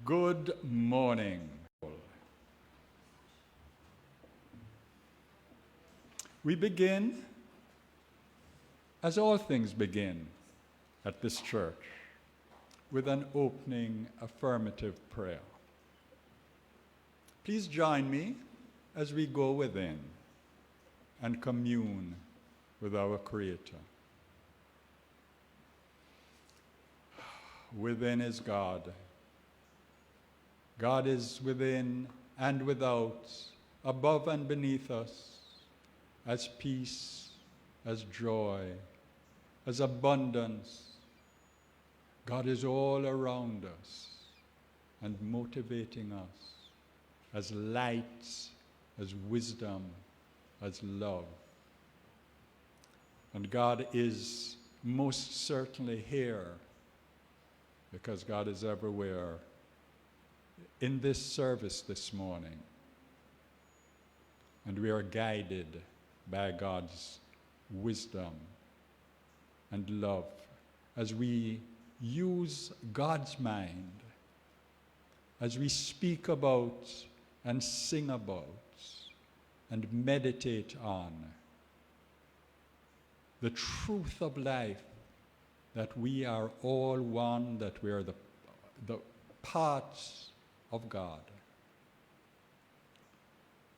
Good morning. We begin, as all things begin at this church, with an opening affirmative prayer. Please join me as we go within and commune with our Creator. Within is God. God is within and without, above and beneath us, as peace, as joy, as abundance. God is all around us and motivating us as light, as wisdom, as love. And God is most certainly here because God is everywhere in this service this morning. And we are guided by God's wisdom and love as we use God's mind, as we speak about and sing about and meditate on the truth of life, that we are all one, that we are the parts of God.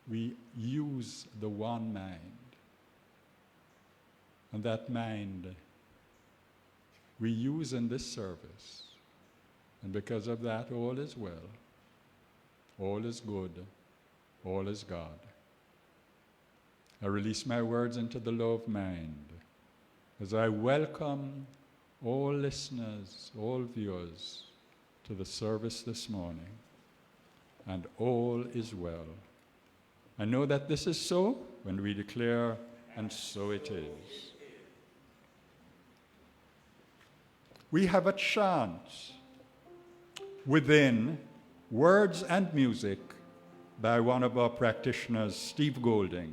We use the one mind, and that mind we use in this service, and because of that, all is well, all is good, all is God. I release my words into the love mind as I welcome all listeners, all viewers to the service this morning, and all is well. I know that this is so when we declare, and so it is. We have a chant within words and music by one of our practitioners, Steve Golding.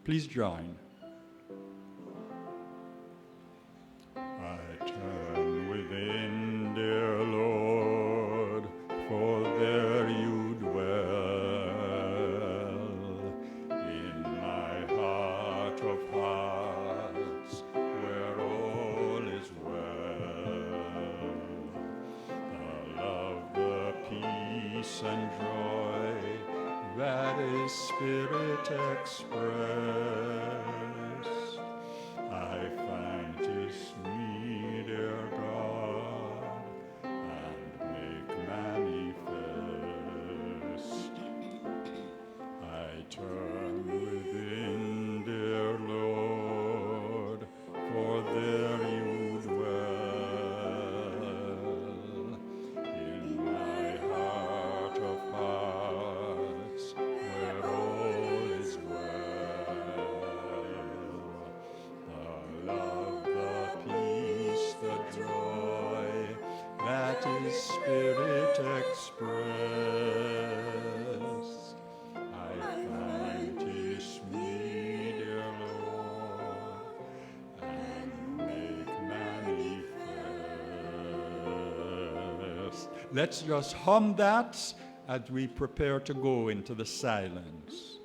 Please join. I turn within, dear Lord, for there you dwell. In my heart of hearts, where all is well. The love, the peace and joy that is Spirit expressed, I find 'tis me, dear God, and make manifest. I turn within, dear Lord, for there you dwell. In my heart of hearts, where all is well. The love, the peace, the joy, that is Spirit expressed. I find 'tis me, dear Lord, and make manifest. Let's just hum that as we prepare to go into the silence.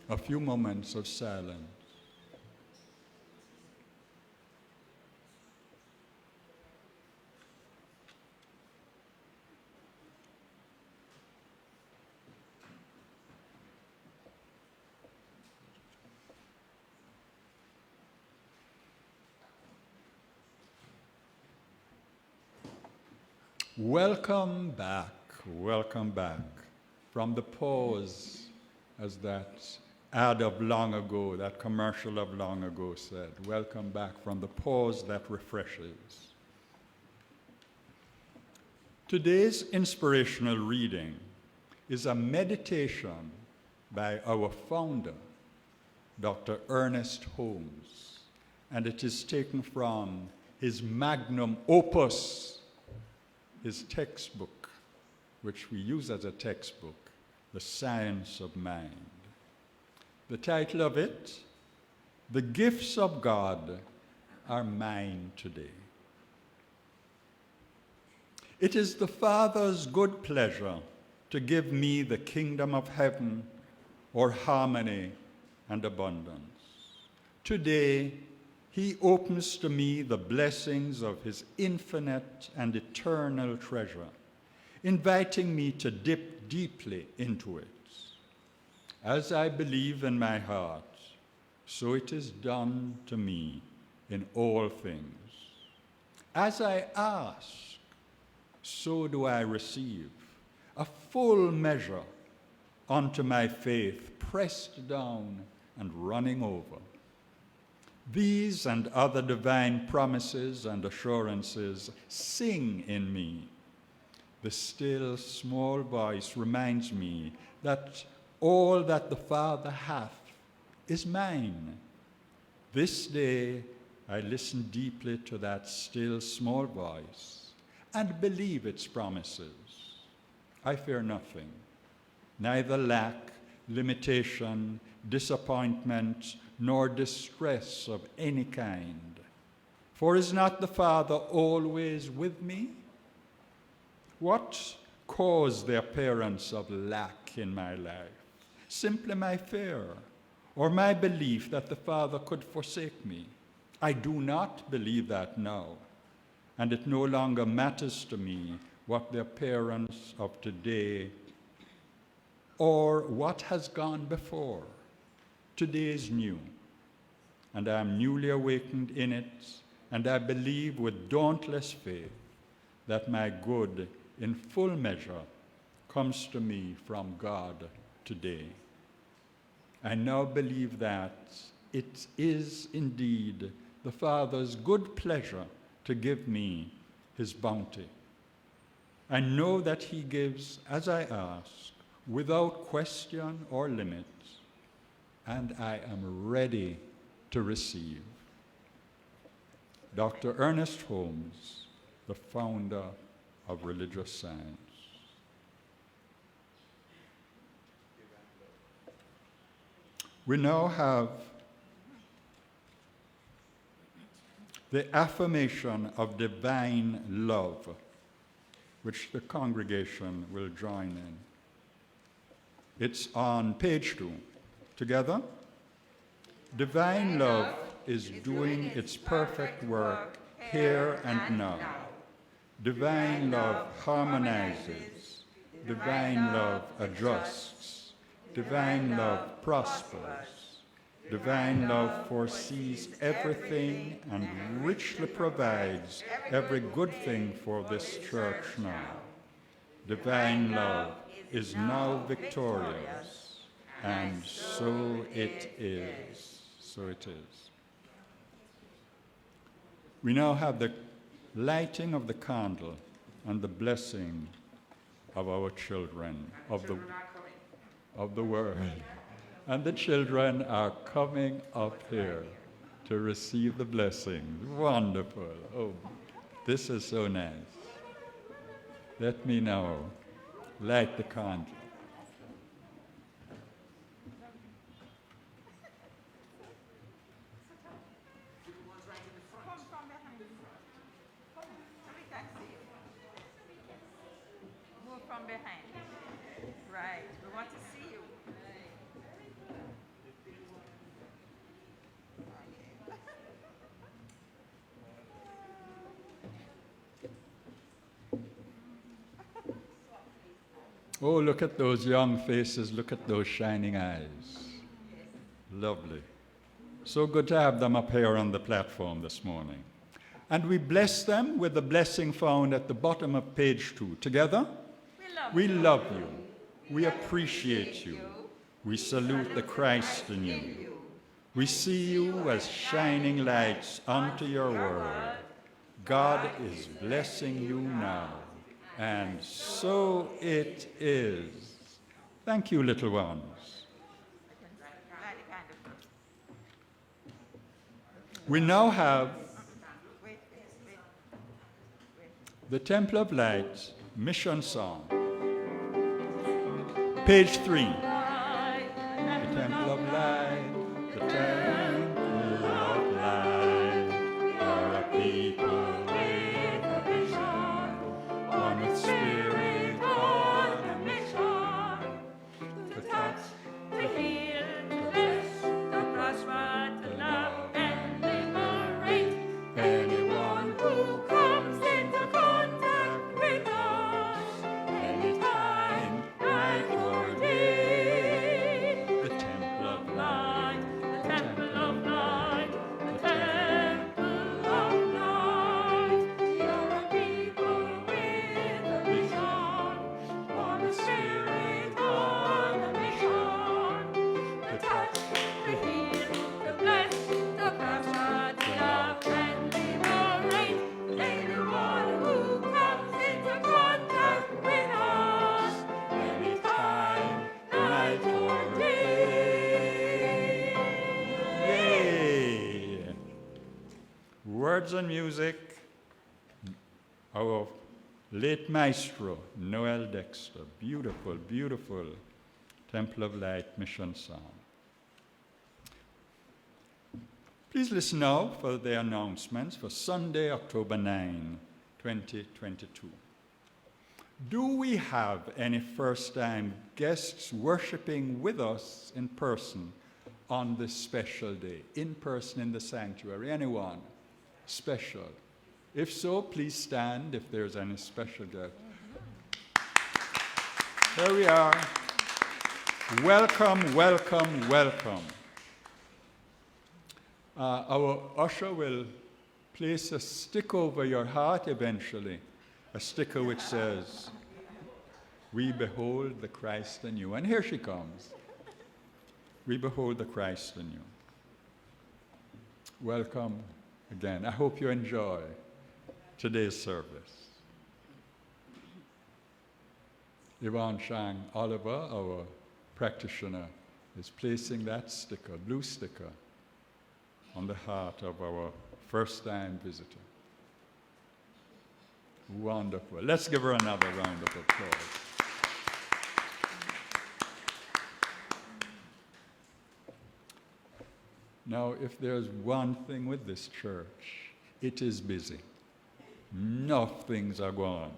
A few moments of silence. Welcome back from the pause as that ad of long ago, that commercial of long ago said, welcome back from the pause that refreshes. Today's inspirational reading is a meditation by our founder, Dr. Ernest Holmes, and it is taken from his magnum opus, his textbook, which we use as a textbook, The Science of Mind. The title of it, The Gifts of God Are Mine Today. It is the Father's good pleasure to give me the kingdom of heaven, or harmony and abundance. Today, he opens to me the blessings of his infinite and eternal treasure, inviting me to dip deeply into it. As I believe in my heart, so it is done to me in all things. As I ask, so do I receive, a full measure unto my faith, pressed down and running over. These and other divine promises and assurances sing in me. The still small voice reminds me that all that the Father hath is mine. This day I listen deeply to that still small voice and believe its promises. I fear nothing, neither lack, limitation, disappointment, nor distress of any kind. For is not the Father always with me? What caused the appearance of lack in my life? Simply my fear, or my belief that the Father could forsake me. I do not believe that now, and it no longer matters to me what the appearance of today or what has gone before. Today is new, and I am newly awakened in it, and I believe with dauntless faith that my good in full measure comes to me from God today. I now believe that it is indeed the Father's good pleasure to give me his bounty. I know that he gives as I ask, without question or limit, and I am ready to receive. Dr. Ernest Holmes, the founder of religious science. We now have the affirmation of divine love, which the congregation will join in. It's on page 2. Together? Divine love is doing its perfect work here and now. Divine love harmonizes. Divine love adjusts. Divine love prospers. Divine love foresees everything and richly provides every good thing for this church now. Divine love is now victorious, and so it is. So it is. We now have the lighting of the candle and the blessing of our children of the world. And the children are coming up here to receive the blessing. Wonderful. Oh, this is so nice. Let me now light the candle. Move from behind. Right. We want to see you. Oh, look at those young faces. Look at those shining eyes. Lovely. So good to have them up here on the platform this morning. And we bless them with the blessing found at the bottom of page 2. Together? We love you. We appreciate you. We salute the Christ in you. We see you as shining lights unto your word. God is blessing you now, and so it is. Thank you, little ones. We now have the Temple of Light mission song. Page 3. The Temple of Light, the Temple of Light, are a people with a vision, one with spirit on a mission, to touch, to heal, to bless, to prosper, to love and liberate anyone who comes into contact with us, anytime, night or day. The Temple of Light, the Temple of Light, the Temple of Light. You're a people with a vision, one spirit on a mission, to touch, to heal, to bless, to prosper, to love and liberate anyone who comes into contact with us, anytime, night or day. Yay! Words and music, our late maestro, Noel Dexter. Beautiful, beautiful Temple of Light mission song. Please listen now for the announcements for Sunday, October 9, 2022. Do we have any first-time guests worshiping with us in person on this special day? In person in the sanctuary? Anyone special? If so, please stand if there's any special guest. Here we are. Welcome, welcome, welcome. Our usher will place a stick over your heart eventually, a sticker which says, "We behold the Christ in you." And here she comes. We behold the Christ in you. Welcome again. I hope you enjoy today's service. Rev Ann Shand Oliver, our practitioner, is placing that sticker, blue sticker, on the heart of our first-time visitor. Wonderful. Let's give her another round of applause. Now, if there's one thing with this church, it is busy. Enough things are going on.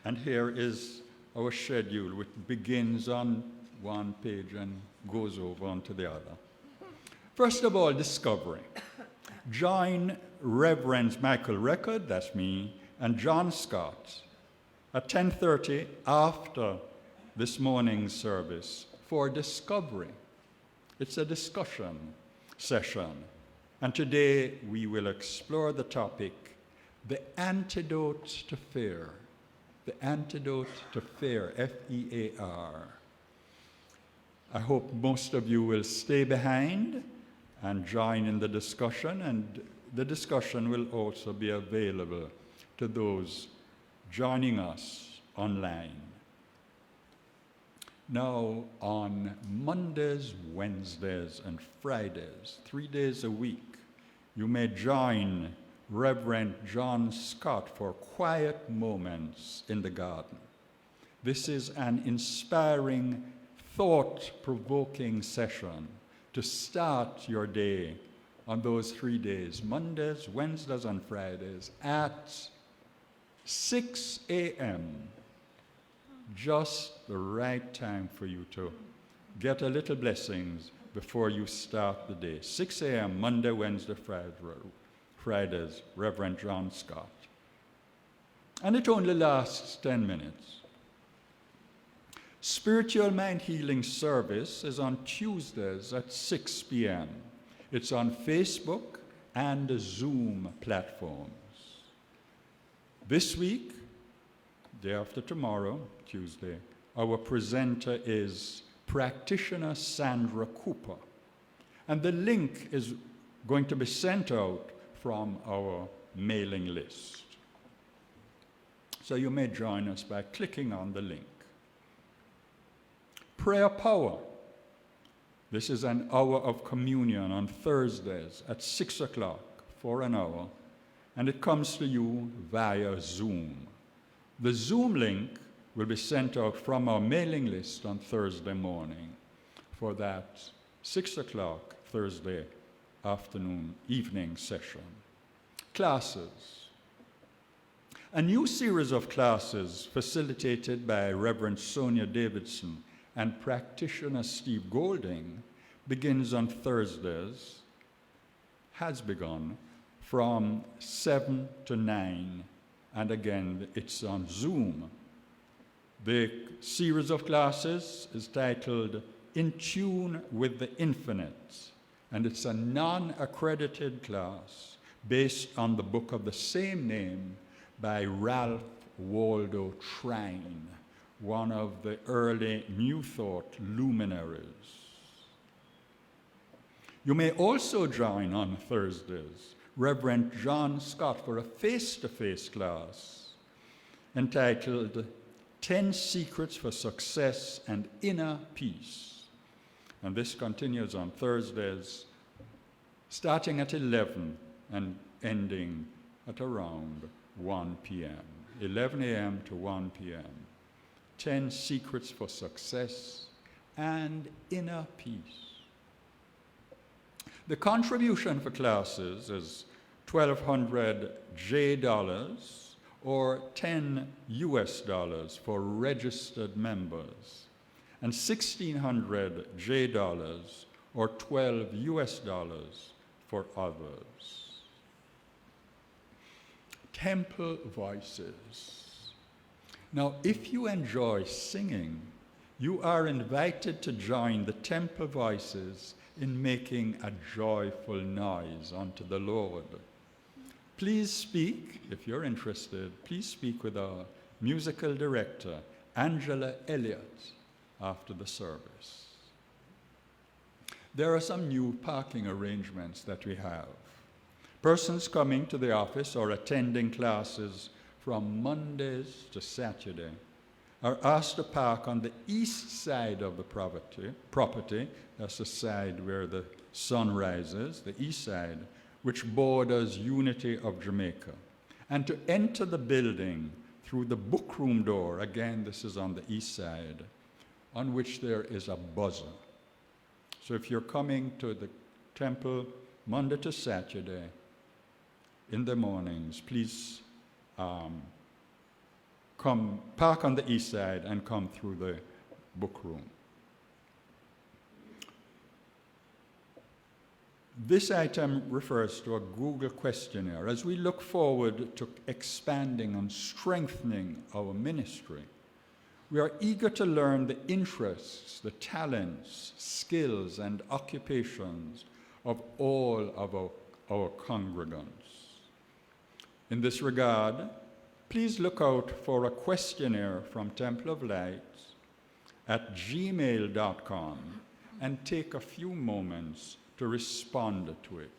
And here is our schedule, which begins on one page and goes over onto the other. First of all, discovery. Join Rev Michael Reckord, that's me, and John Scott at 10:30 after this morning's service for discovery. It's a discussion session. And today we will explore the topic, the antidote to fear. The antidote to fear, F-E-A-R. I hope most of you will stay behind and join in the discussion, and the discussion will also be available to those joining us online. Now, on Mondays, Wednesdays, and Fridays, 3 days a week, you may join Reverend John Scott for quiet moments in the garden. This is an inspiring, thought-provoking session to start your day on those 3 days, Mondays, Wednesdays, and Fridays, at 6 a.m., just the right time for you to get a little blessings before you start the day. 6 a.m., Monday, Wednesday, Fridays, Reverend John Scott. And it only lasts 10 minutes. Spiritual Mind Healing Service is on Tuesdays at 6 p.m. It's on Facebook and the Zoom platforms. This week, day after tomorrow, Tuesday, our presenter is practitioner Sandra Cooper. And the link is going to be sent out from our mailing list. So you may join us by clicking on the link. Prayer Power. This is an hour of communion on Thursdays at 6 o'clock for an hour, and it comes to you via Zoom. The Zoom link will be sent out from our mailing list on Thursday morning for that 6 o'clock Thursday evening session. Classes. A new series of classes facilitated by Reverend Sonia Davidson and practitioner Steve Golding begins on Thursdays, has begun, from 7 to 9, and again, it's on Zoom. The series of classes is titled In Tune with the Infinite, and it's a non-accredited class based on the book of the same name by Ralph Waldo Trine, one of the early New Thought luminaries. You may also join on Thursdays Reverend John Scott for a face-to-face class entitled 10 Secrets for Success and Inner Peace. And this continues on Thursdays, starting at 11 and ending at around 1 p.m., 11 a.m. to 1 p.m. 10 Secrets for Success and Inner Peace. The contribution for classes is $1,200 J or $10 US for registered members, and $1,600 J or $12 US for others. Temple Voices. Now, if you enjoy singing, you are invited to join the Temple Voices in making a joyful noise unto the Lord. Please speak, if you're interested, please speak with our musical director, Angela Elliott, after the service. There are some new parking arrangements that we have. Persons coming to the office or attending classes from Mondays to Saturday are asked to park on the east side of the property. That's the side where the sun rises, the east side, which borders Unity of Jamaica, and to enter the building through the bookroom door. Again, this is on the east side, on which there is a buzzer. So if you're coming to the temple Monday to Saturday in the mornings, please come park on the east side and come through the bookroom. This item refers to a Google questionnaire. As we look forward to expanding and strengthening our ministry, we are eager to learn the interests, the talents, skills, and occupations of all of our congregants. In this regard, please look out for a questionnaire from Temple of Light at gmail.com and take a few moments to respond to it.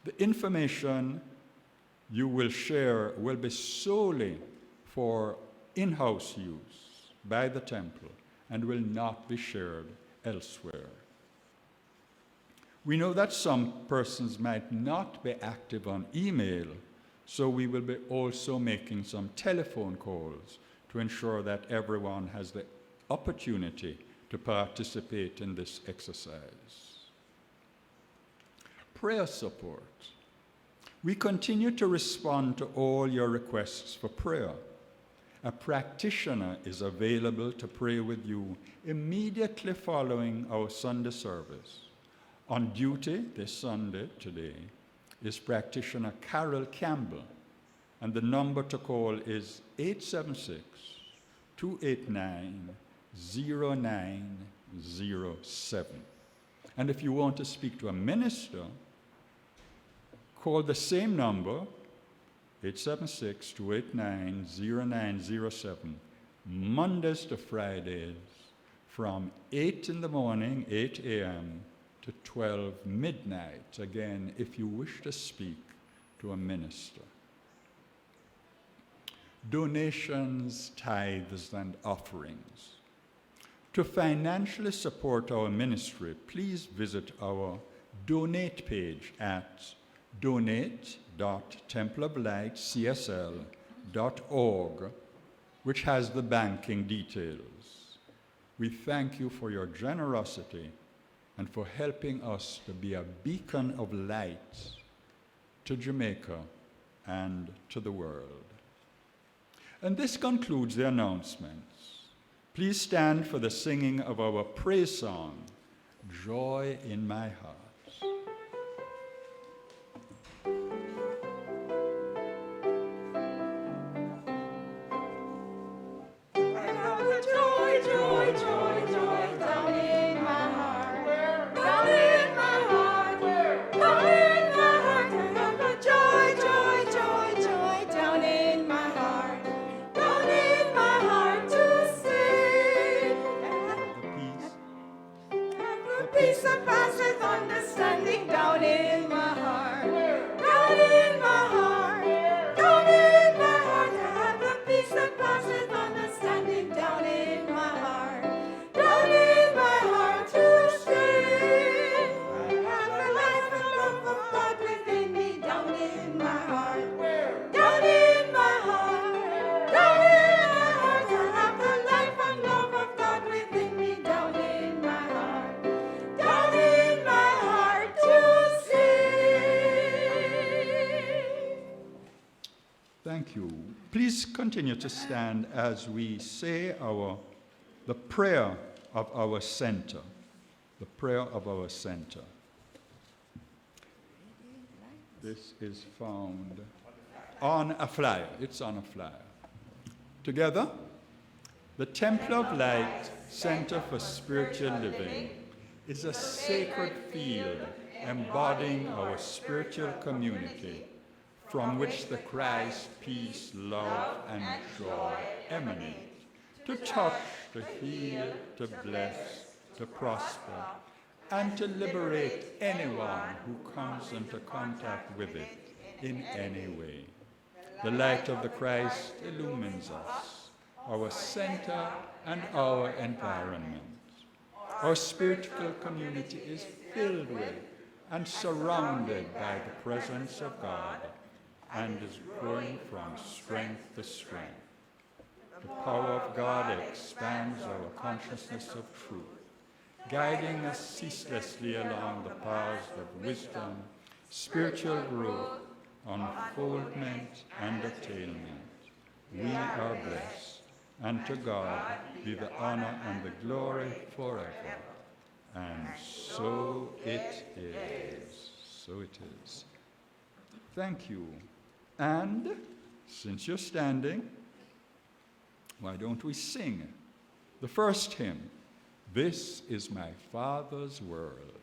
The information you will share will be solely for in-house use by the temple and will not be shared elsewhere. We know that some persons might not be active on email, so we will be also making some telephone calls to ensure that everyone has the opportunity to participate in this exercise. Prayer support. We continue to respond to all your requests for prayer. A practitioner is available to pray with you immediately following our Sunday service. On duty this Sunday, today, is practitioner Carol Campbell, and the number to call is 876-289-0907. And if you want to speak to a minister, call the same number, 876-289-0907, Mondays to Fridays, from 8 in the morning, 8 a.m., to 12 midnight, again, if you wish to speak to a minister. Donations, tithes, and offerings. To financially support our ministry, please visit our donate page at donate.templeoflightcsl.org, which has the banking details. We thank you for your generosity and for helping us to be a beacon of light to Jamaica and to the world. And this concludes the announcements. Please stand for the singing of our praise song, Joy in My Heart. Thank you. Please continue to stand as we say the prayer of our center. The prayer of our center. This is found on a flyer. It's on a flyer. Together, the Temple of Light Center for Spiritual Living is a sacred field embodying our spiritual community, from which the Christ, peace, love, and joy emanate, to touch, to heal, to bless, to prosper, and to liberate anyone who comes into contact with it in any way. The light of the Christ illumines us, our center, and our environment. Our spiritual community is filled with and surrounded by the presence of God, and is growing from strength to strength. The power of God expands our consciousness of truth, guiding us ceaselessly along the paths of wisdom, spiritual growth, unfoldment, and attainment. We are blessed, and to God be the honor and the glory forever. And so it is. So it is. Thank you. And since you're standing, why don't we sing the first hymn, This is My Father's World.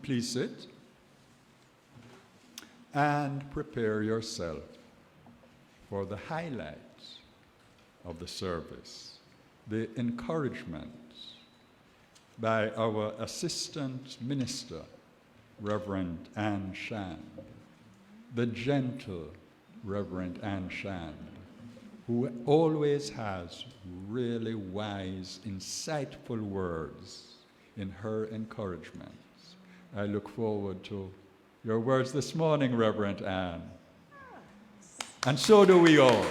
Please sit and prepare yourself for the highlights of the service, the encouragement by our assistant minister, Rev Ann Shand, the gentle Rev Ann Shand, who always has really wise, insightful words in her encouragements. I look forward to your words this morning, Reverend Ann. And so do we all.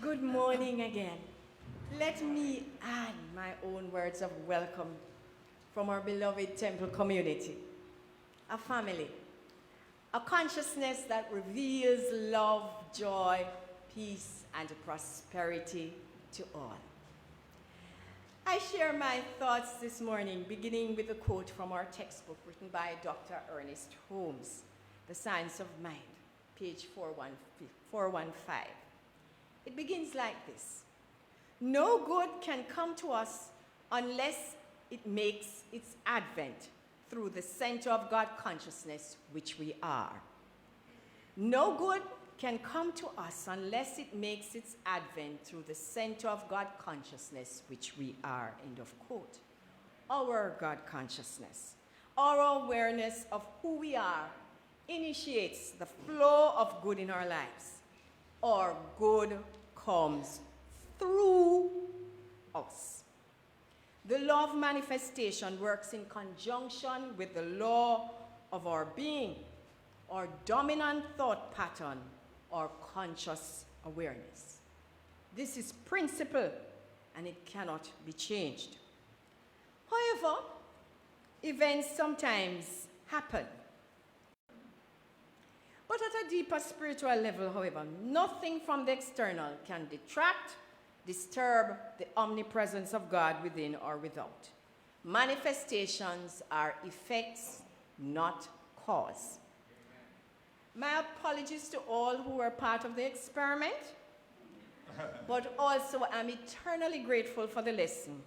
Good morning again. Let me add my own words of welcome from our beloved temple community, a family, a consciousness that reveals love, joy, peace, and prosperity to all. I share my thoughts this morning, beginning with a quote from our textbook written by Dr. Ernest Holmes, The Science of Mind, page 415. It begins like this: no good can come to us unless it makes its advent through the center of God consciousness, which we are. No good can come to us unless it makes its advent through the center of God consciousness, which we are, end of quote. Our God consciousness, our awareness of who we are, initiates the flow of good in our lives. Our good comes through us. The law of manifestation works in conjunction with the law of our being, our dominant thought pattern, or conscious awareness. This is principle, and it cannot be changed. However, events sometimes happen. But at a deeper spiritual level, however, nothing from the external can detract, disturb the omnipresence of God within or without. Manifestations are effects, not cause. My apologies to all who were part of the experiment, but also I'm eternally grateful for the lesson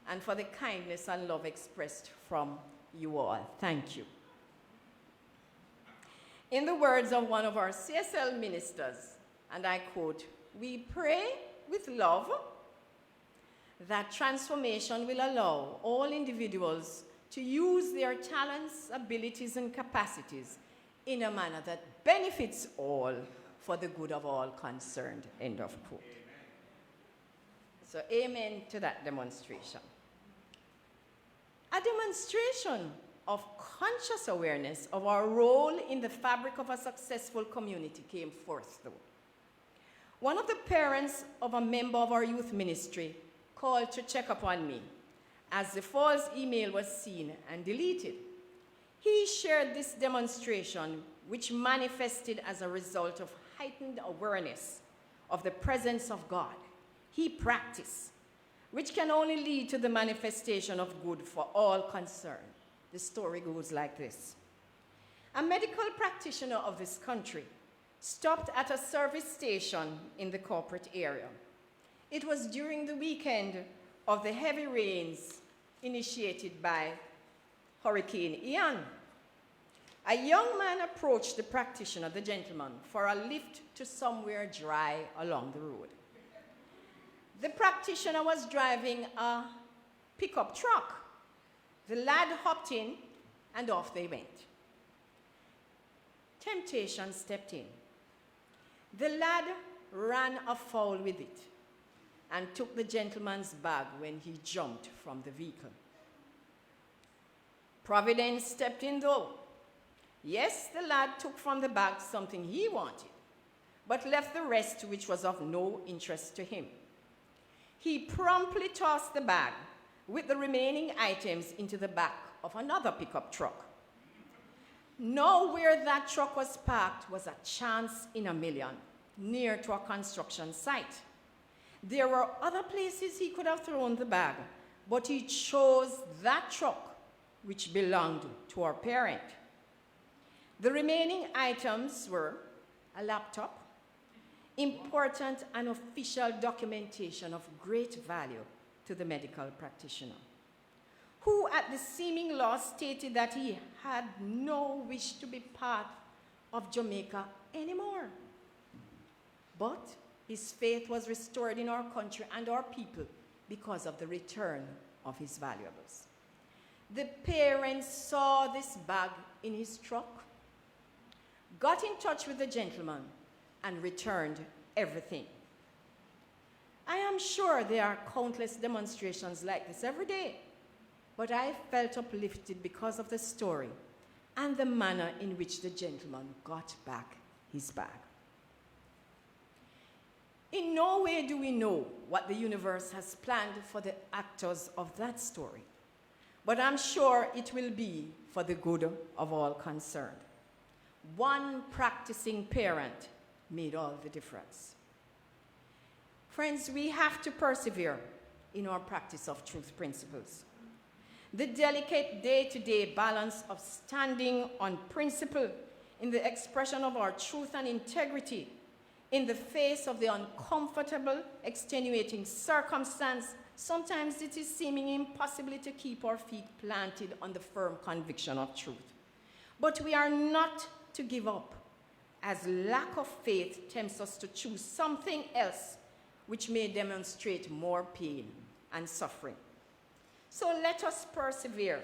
and for the kindness and love expressed from you all. Thank you. In the words of one of our CSL ministers, and I quote, "We pray with love that transformation will allow all individuals to use their talents, abilities, and capacities in a manner that benefits all for the good of all concerned," end of quote. So amen to that demonstration. A demonstration of conscious awareness of our role in the fabric of a successful community came forth, though. One of the parents of a member of our youth ministry called to check upon me as the false email was seen and deleted. He shared this demonstration, which manifested as a result of heightened awareness of the presence of God he practiced, which can only lead to the manifestation of good for all concerned. The story goes like this. A medical practitioner of this country stopped at a service station in the corporate area. It was during the weekend of the heavy rains initiated by Hurricane Ian. A young man approached the practitioner, the gentleman, for a lift to somewhere dry along the road. The practitioner was driving a pickup truck. The lad hopped in, and off they went. Temptation stepped in. The lad ran afoul with it and took the gentleman's bag when he jumped from the vehicle. Providence stepped in, though. Yes, the lad took from the bag something he wanted, but left the rest, which was of no interest to him. He promptly tossed the bag with the remaining items into the back of another pickup truck. Now, where that truck was parked was a chance in a million, near to a construction site. There were other places he could have thrown the bag, but he chose that truck, which belonged to our parent. The remaining items were a laptop, important and official documentation of great value to the medical practitioner, who at the seeming loss stated that he had no wish to be part of Jamaica anymore. But his faith was restored in our country and our people because of the return of his valuables. The parents saw this bag in his truck, got in touch with the gentleman, and returned everything. I am sure there are countless demonstrations like this every day, but I felt uplifted because of the story and the manner in which the gentleman got back his bag. In no way do we know what the universe has planned for the actors of that story, but I'm sure it will be for the good of all concerned. One practicing parent made all the difference. Friends, we have to persevere in our practice of truth principles. The delicate day-to-day balance of standing on principle in the expression of our truth and integrity in the face of the uncomfortable, extenuating circumstance, sometimes it is seeming impossible to keep our feet planted on the firm conviction of truth. But we are not to give up, as lack of faith tempts us to choose something else which may demonstrate more pain and suffering. So let us persevere,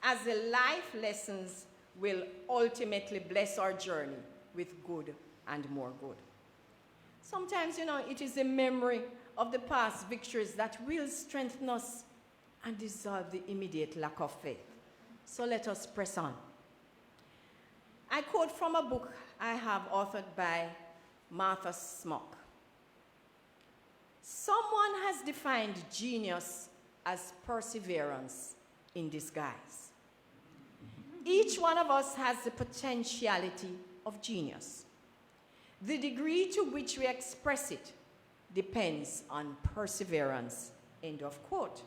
as the life lessons will ultimately bless our journey with good and more good. Sometimes, it is the memory of the past victories that will strengthen us and dissolve the immediate lack of faith. So let us press on. I quote from a book I have authored by Martha Smock. Someone has defined genius as perseverance in disguise. Each one of us has the potentiality of genius. The degree to which we express it depends on perseverance, end of quote.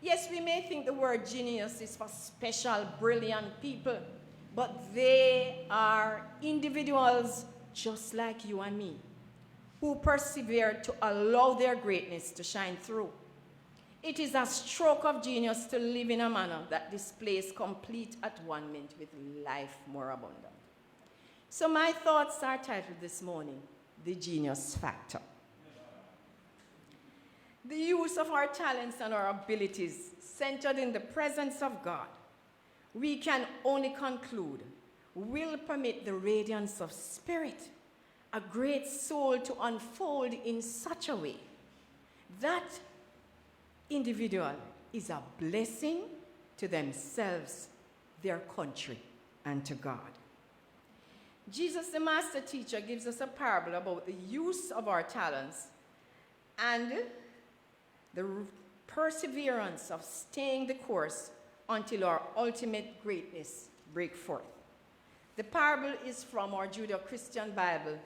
Yes, we may think the word genius is for special, brilliant people, but they are individuals just like you and me, who persevere to allow their greatness to shine through. It is a stroke of genius to live in a manner that displays complete at-one-ment with life more abundant. So my thoughts are titled this morning, The Genius Factor. The use of our talents and our abilities centered in the presence of God, we can only conclude, will permit the radiance of spirit, a great soul, to unfold in such a way that individual is a blessing to themselves, their country, and to God. Jesus, the master teacher, gives us a parable about the use of our talents and the perseverance of staying the course until our ultimate greatness break forth. The parable is from our Judeo-Christian Bible,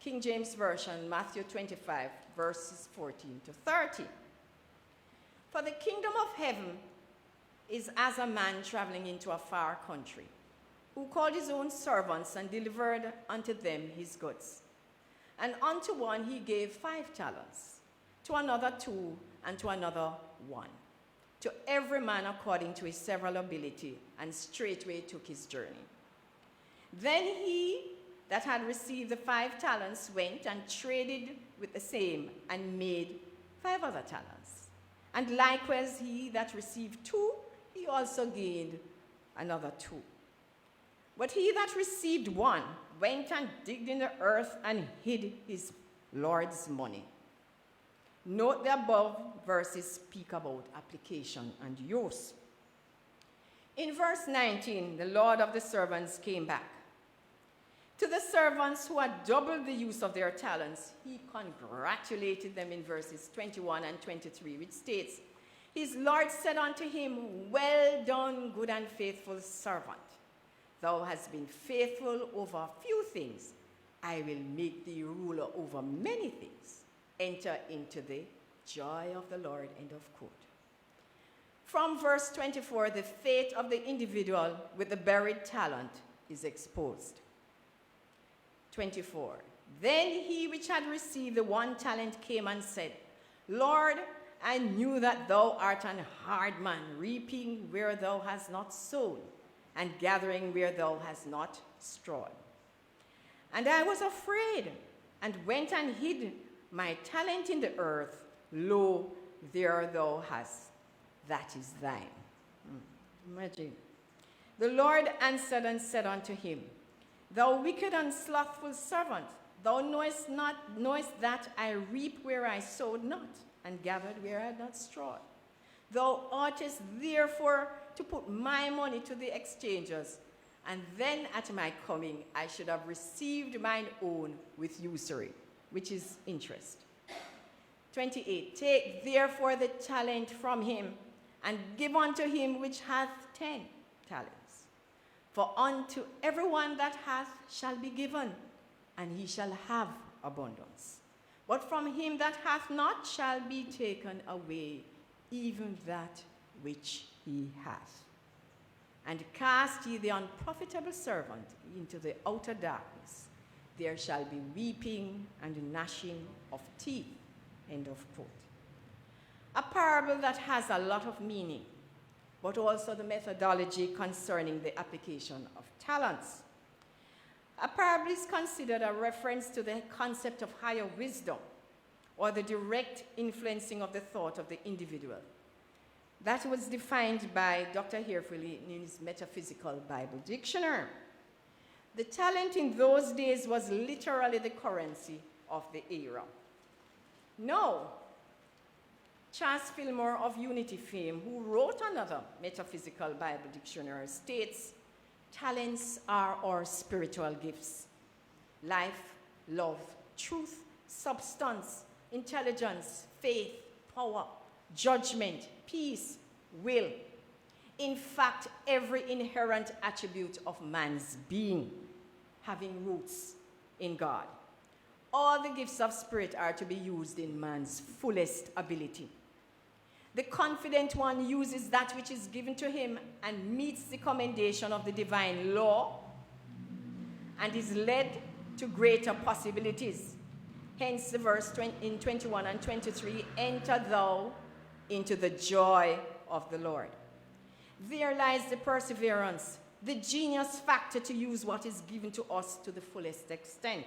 King James Version, Matthew 25, verses 14 to 30. For the kingdom of heaven is as a man traveling into a far country, who called his own servants and delivered unto them his goods. And unto one he gave 5 talents, to another 2, and to another 1, to every man according to his several ability, and straightway took his journey. Then he that had received the 5 talents went and traded with the same, and made 5 other talents. And likewise he that received 2, he also gained another 2. But he that received 1 went and digged in the earth and hid his Lord's money. Note the above verses speak about application and use. In verse 19, the Lord of the servants came back. To the servants who had doubled the use of their talents, he congratulated them in verses 21 and 23, which states, His Lord said unto him, Well done, good and faithful servant. Thou hast been faithful over a few things. I will make thee ruler over many things. Enter into the joy of the Lord, end of quote. From verse 24, the fate of the individual with the buried talent is exposed. 24. Then he which had received the 1 talent came and said, Lord, I knew that thou art an hard man, reaping where thou hast not sown, and gathering where thou hast not strawed. And I was afraid, and went and hid my talent in the earth. Lo, there thou hast, that is thine. Imagine. The Lord answered and said unto him, Thou wicked and slothful servant, thou knowest that I reap where I sowed not, and gathered where I had not strawed. Thou oughtest therefore to put my money to the exchangers, and then at my coming I should have received mine own with usury, which is interest. 28, take therefore the talent from him, and give unto him which hath 10 talents. For unto everyone that hath shall be given, and he shall have abundance. But from him that hath not shall be taken away even that which he hath. And cast ye the unprofitable servant into the outer darkness. There shall be weeping and gnashing of teeth. End of quote. A parable that has a lot of meaning, but also the methodology concerning the application of talents. A parable is considered a reference to the concept of higher wisdom, or the direct influencing of the thought of the individual. That was defined by Dr. Hereford in his Metaphysical Bible Dictionary. The talent in those days was literally the currency of the era. Now, Charles Fillmore of Unity fame, who wrote another Metaphysical Bible Dictionary, states, talents are our spiritual gifts. Life, love, truth, substance, intelligence, faith, power, judgment, peace, will. In fact, every inherent attribute of man's being, having roots in God. All the gifts of spirit are to be used in man's fullest ability. The confident one uses that which is given to him and meets the commendation of the divine law and is led to greater possibilities. Hence the verse in 21 and 23, enter thou into the joy of the Lord. There lies the perseverance, the genius factor to use what is given to us to the fullest extent,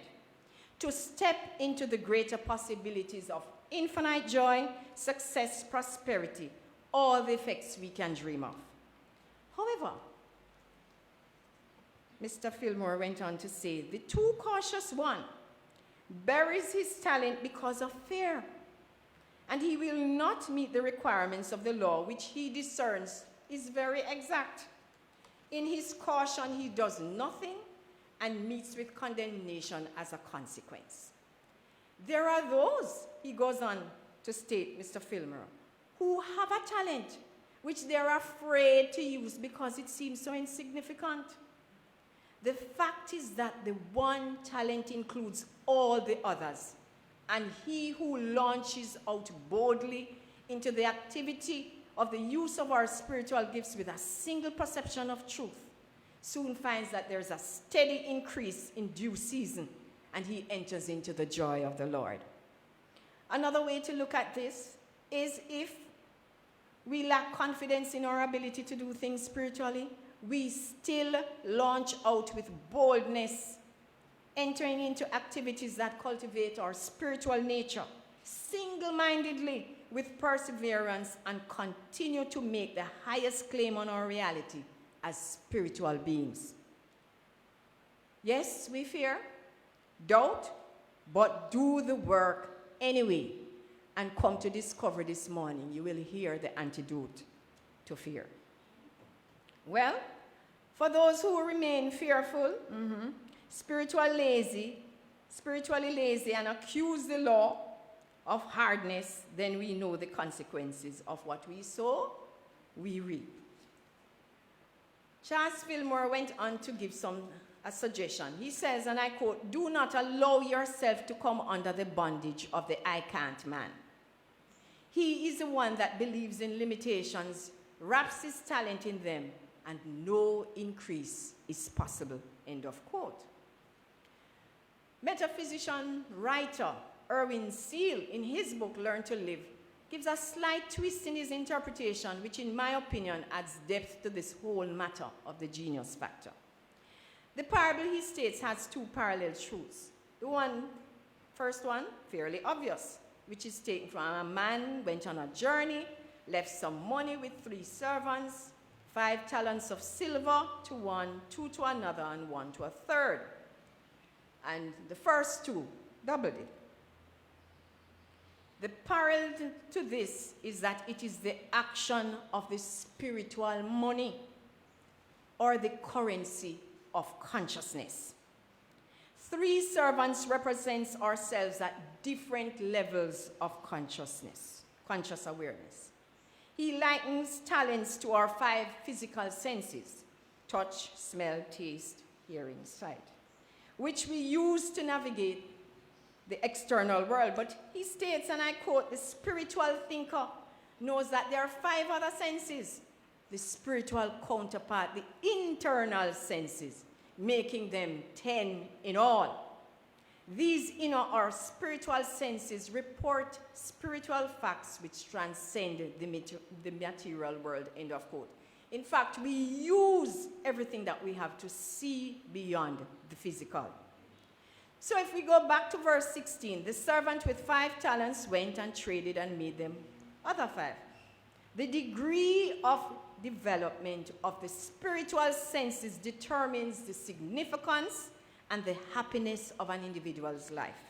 to step into the greater possibilities of infinite joy, success, prosperity, all the effects we can dream of. However, Mr. Fillmore went on to say, the too cautious one buries his talent because of fear, and he will not meet the requirements of the law, which he discerns is very exact. In his caution, he does nothing and meets with condemnation as a consequence. There are those, he goes on to state, Mr. Fillmore, who have a talent which they're afraid to use because it seems so insignificant. The fact is that the one talent includes all the others, and he who launches out boldly into the activity of the use of our spiritual gifts with a single perception of truth soon finds that there's a steady increase in due season, and he enters into the joy of the Lord. Another way to look at this is if we lack confidence in our ability to do things spiritually, we still launch out with boldness, entering into activities that cultivate our spiritual nature, single-mindedly with perseverance, and continue to make the highest claim on our reality as spiritual beings. Yes, we fear, doubt, but do the work anyway, and come to discover this morning, you will hear the antidote to fear. Well, for those who remain fearful, spiritually lazy, and accuse the law of hardness, then we know the consequences of what we sow, we reap. Charles Fillmore went on to give a suggestion. He says, and I quote, do not allow yourself to come under the bondage of the I can't man. He is the one that believes in limitations, wraps his talent in them, and no increase is possible, end of quote. Metaphysician writer Erwin Seal, in his book Learn to Live, gives a slight twist in his interpretation, which in my opinion adds depth to this whole matter of the genius factor. The parable, he states, has two parallel truths. The first one, fairly obvious, which is taken from a man went on a journey, left some money with 3 servants, 5 talents of silver to one, 2 to another, and 1 to a third. And the first 2 doubled it. The parallel to this is that it is the action of the spiritual money, or the currency of consciousness. 3 servants represents ourselves at different levels of consciousness, conscious awareness. He likens talents to our 5 physical senses: touch, smell, taste, hearing, sight, which we use to navigate the external world. But he states, and I quote, the spiritual thinker knows that there are 5 other senses, the spiritual counterpart, the internal senses, making them 10 in all. These inner or spiritual senses report spiritual facts which transcend the material world, end of quote. In fact, we use everything that we have to see beyond the physical. So if we go back to verse 16, the servant with 5 talents went and traded and made them other 5. The degree of development of the spiritual senses determines the significance and the happiness of an individual's life.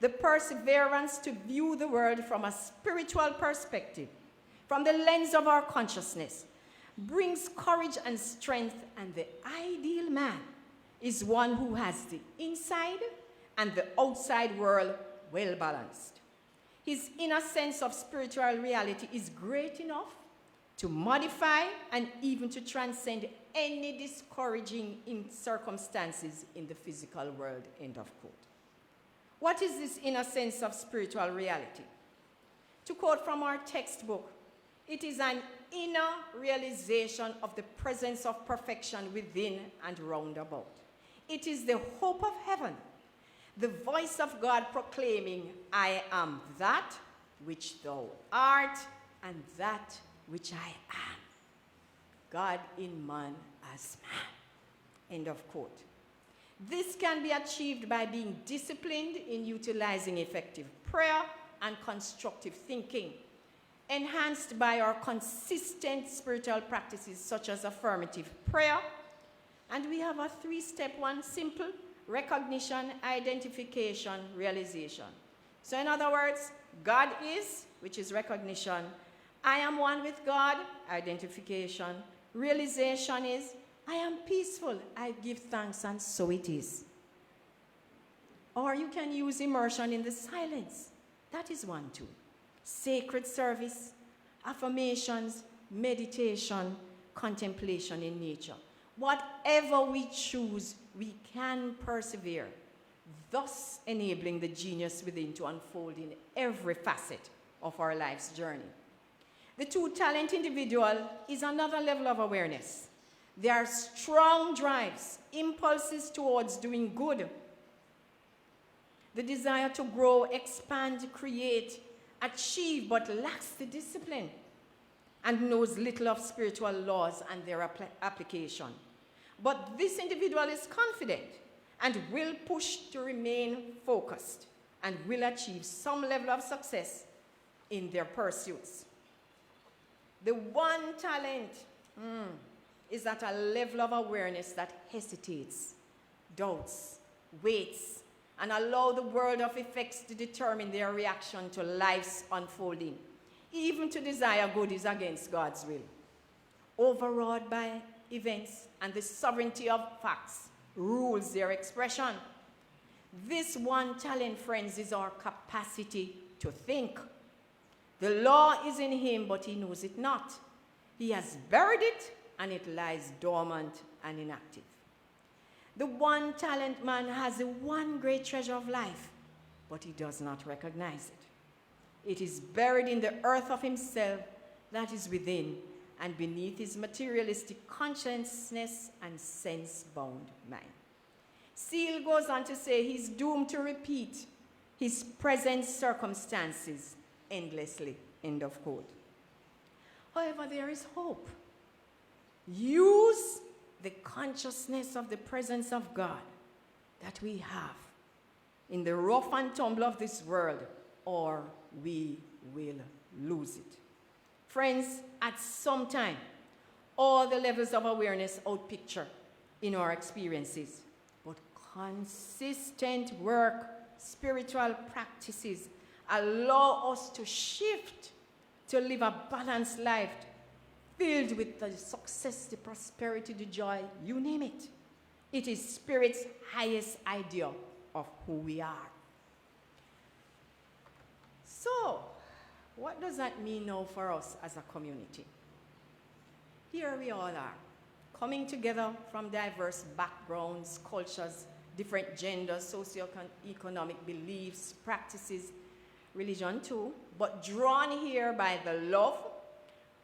The perseverance to view the world from a spiritual perspective, from the lens of our consciousness, brings courage and strength, and the ideal man is one who has the inside and the outside world well balanced. His inner sense of spiritual reality is great enough to modify and even to transcend any discouraging circumstances in the physical world, end of quote. What is this inner sense of spiritual reality? To quote from our textbook, it is an inner realization of the presence of perfection within and round about. It is the hope of heaven, the voice of God proclaiming, I am that which thou art, and that which I am. God in man as man. End of quote. This can be achieved by being disciplined in utilizing effective prayer and constructive thinking, enhanced by our consistent spiritual practices such as affirmative prayer. And we have a 3-step one: simple: recognition, identification, realization. So in other words, God is, which is recognition. I am one with God, identification. Realization is, I am peaceful, I give thanks, and so it is. Or you can use immersion in the silence. That is one too. Sacred service, affirmations, meditation, contemplation in nature. Whatever we choose, we can persevere, thus enabling the genius within to unfold in every facet of our life's journey. The 2-talent individual is another level of awareness. There are strong drives, impulses towards doing good, the desire to grow, expand, create, achieve, but lacks the discipline and knows little of spiritual laws and their application. But this individual is confident and will push to remain focused and will achieve some level of success in their pursuits. The 1 talent is at a level of awareness that hesitates, doubts, waits, and allow the world of effects to determine their reaction to life's unfolding. Even to desire good is against God's will. Overawed by events and the sovereignty of facts rules their expression. This 1 talent, friends, is our capacity to think. The law is in him, but he knows it not. He has buried it, and it lies dormant and inactive. The 1 talent man has the one great treasure of life, but he does not recognize it. It is buried in the earth of himself that is within and beneath his materialistic consciousness and sense-bound mind. Seal goes on to say he's doomed to repeat his present circumstances endlessly, end of quote. However, there is hope. Use the consciousness of the presence of God that we have in the rough and tumble of this world, or we will lose it. Friends, at some time, all the levels of awareness outpicture in our experiences, but consistent work, spiritual practices allow us to shift to live a balanced life filled with the success, the prosperity, the joy, you name it. It is Spirit's highest ideal of who we are. So, what does that mean now for us as a community? Here we all are, coming together from diverse backgrounds, cultures, different genders, socio-economic beliefs, practices, religion too, but drawn here by the love,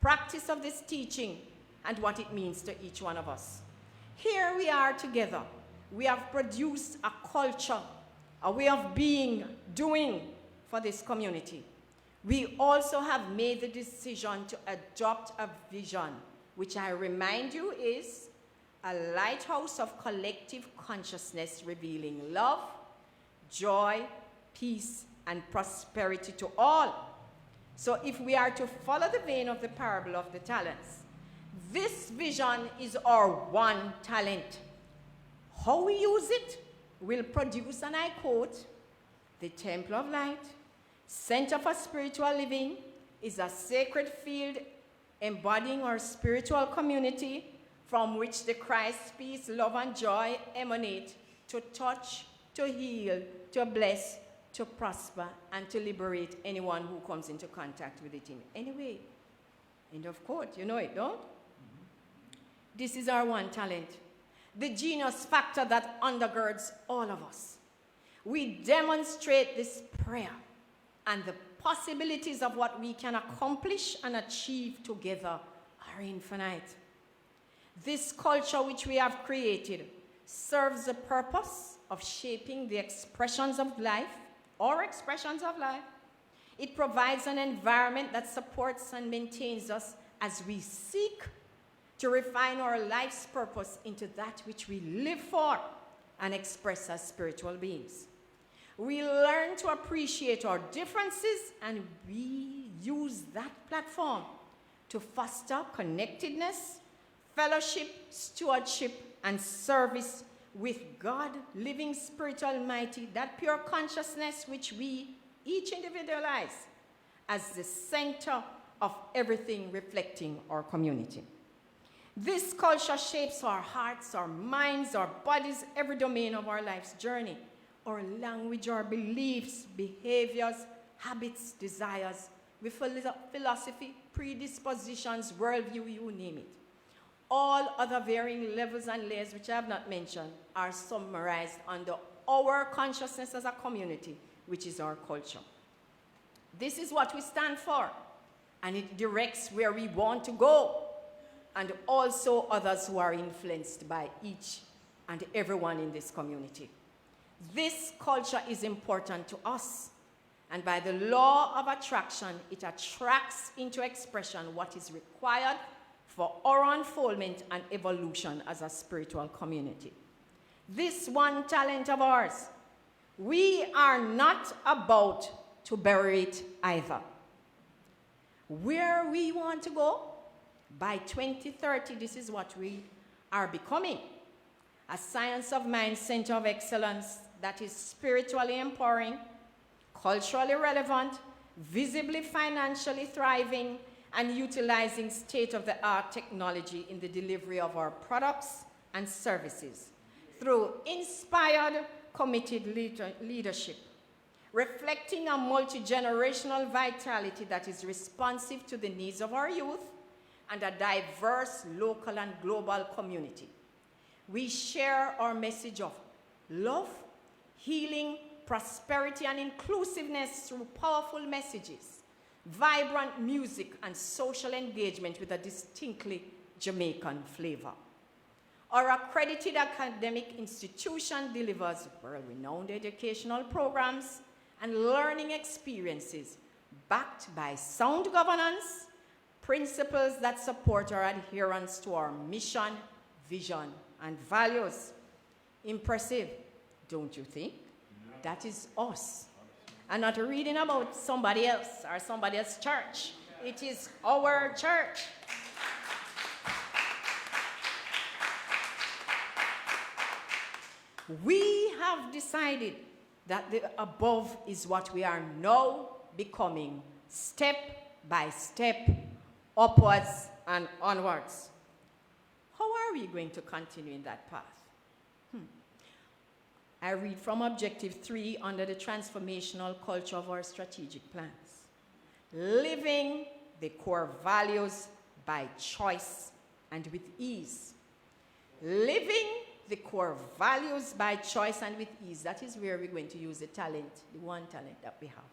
practice of this teaching, and what it means to each one of us. Here we are together. We have produced a culture, a way of being, doing for this community. We also have made the decision to adopt a vision, which I remind you is a lighthouse of collective consciousness revealing love, joy, peace, and prosperity to all. So if we are to follow the vein of the parable of the talents, this vision is our one talent. How we use it will produce, and I quote, the Temple of Light, Center for Spiritual Living, is a sacred field embodying our spiritual community from which the Christ, peace, love, and joy emanate to touch, to heal, to bless, to prosper, and to liberate anyone who comes into contact with it in any way. End of quote. You know it, don't? This is our one talent, the genius factor that undergirds all of us. We demonstrate this prayer and the possibilities of what we can accomplish and achieve together are infinite. This culture which we have created serves the purpose of shaping the expressions of life, or expressions of life. It provides an environment that supports and maintains us as we seek to refine our life's purpose into that which we live for and express as spiritual beings. We learn to appreciate our differences, and we use that platform to foster connectedness, fellowship, stewardship, and service with God, living Spirit Almighty, that pure consciousness which we each individualize as the center of everything reflecting our community. This culture shapes our hearts, our minds, our bodies, every domain of our life's journey. Our language, our beliefs, behaviors, habits, desires, with philosophy, predispositions, worldview, you name it. All other varying levels and layers, which I have not mentioned, are summarized under our consciousness as a community, which is our culture. This is what we stand for, and it directs where we want to go, and also others who are influenced by each and everyone in this community. This culture is important to us, and by the law of attraction, it attracts into expression what is required for our unfoldment and evolution as a spiritual community. This one talent of ours, we are not about to bury it either. Where we want to go, by 2030, this is what we are becoming. A science of mind center of excellence that is spiritually empowering, culturally relevant, visibly financially thriving, and utilizing state-of-the-art technology in the delivery of our products and services through inspired, committed leadership, reflecting a multi-generational vitality that is responsive to the needs of our youth and a diverse local and global community. We share our message of love, healing, prosperity, and inclusiveness through powerful messages, vibrant music, and social engagement with a distinctly Jamaican flavor. Our accredited academic institution delivers world-renowned educational programs and learning experiences backed by sound governance, principles that support our adherence to our mission, vision, and values. Impressive, don't you think? Yeah. That is us. And not reading about somebody else or somebody else's church. It is our church. We have decided that the above is what we are now becoming, step by step, upwards and onwards. How are we going to continue in that path? I read from Objective 3 under the transformational culture of our strategic plans. Living the core values by choice and with ease. Living the core values by choice and with ease. That is where we're going to use the talent, the one talent that we have.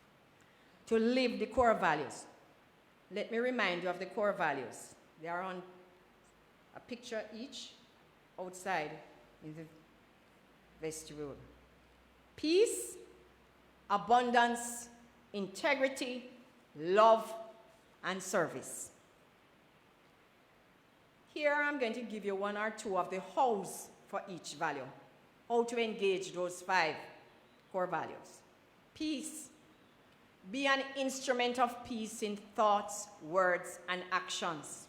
To live the core values. Let me remind you of the core values. They are on a picture each outside in the vestibule. Peace, abundance, integrity, love, and service. Here I'm going to give you one or two of the hows for each value. How to engage those 5 core values. Peace. Be an instrument of peace in thoughts, words, and actions.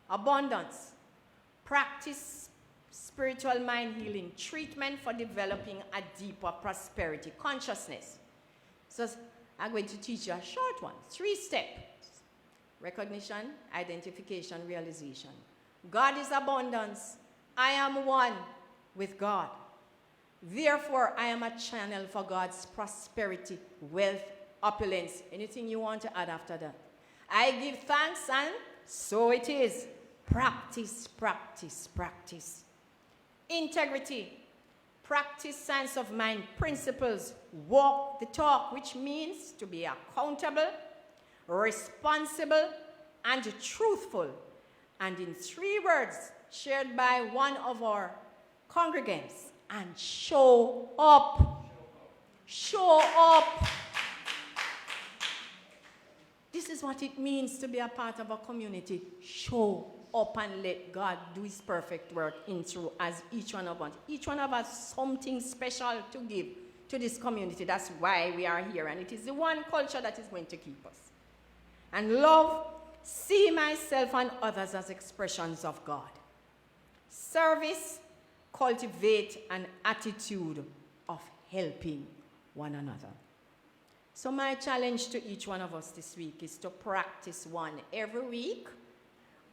Abundance. Practice spiritual mind healing treatment for developing a deeper prosperity consciousness. So I'm going to teach you a short one, 3 steps. Recognition, identification, realization. God is abundance. I am one with God. Therefore, I am a channel for God's prosperity, wealth, opulence. Anything you want to add after that? I give thanks, and so it is. Practice, practice, practice. Integrity. Practice sense of mind principles. Walk the talk, which means to be accountable, responsible, and truthful. And in 3 words shared by one of our congregants, and show up. Show up. This is what it means to be a part of a community. Show up and let God do his perfect work in through as each one of us. Each one of us something special to give to this community. That's why we are here. And it is the one culture that is going to keep us. And love, see myself and others as expressions of God. Service, cultivate an attitude of helping one another. So my challenge to each one of us this week is to practice one every week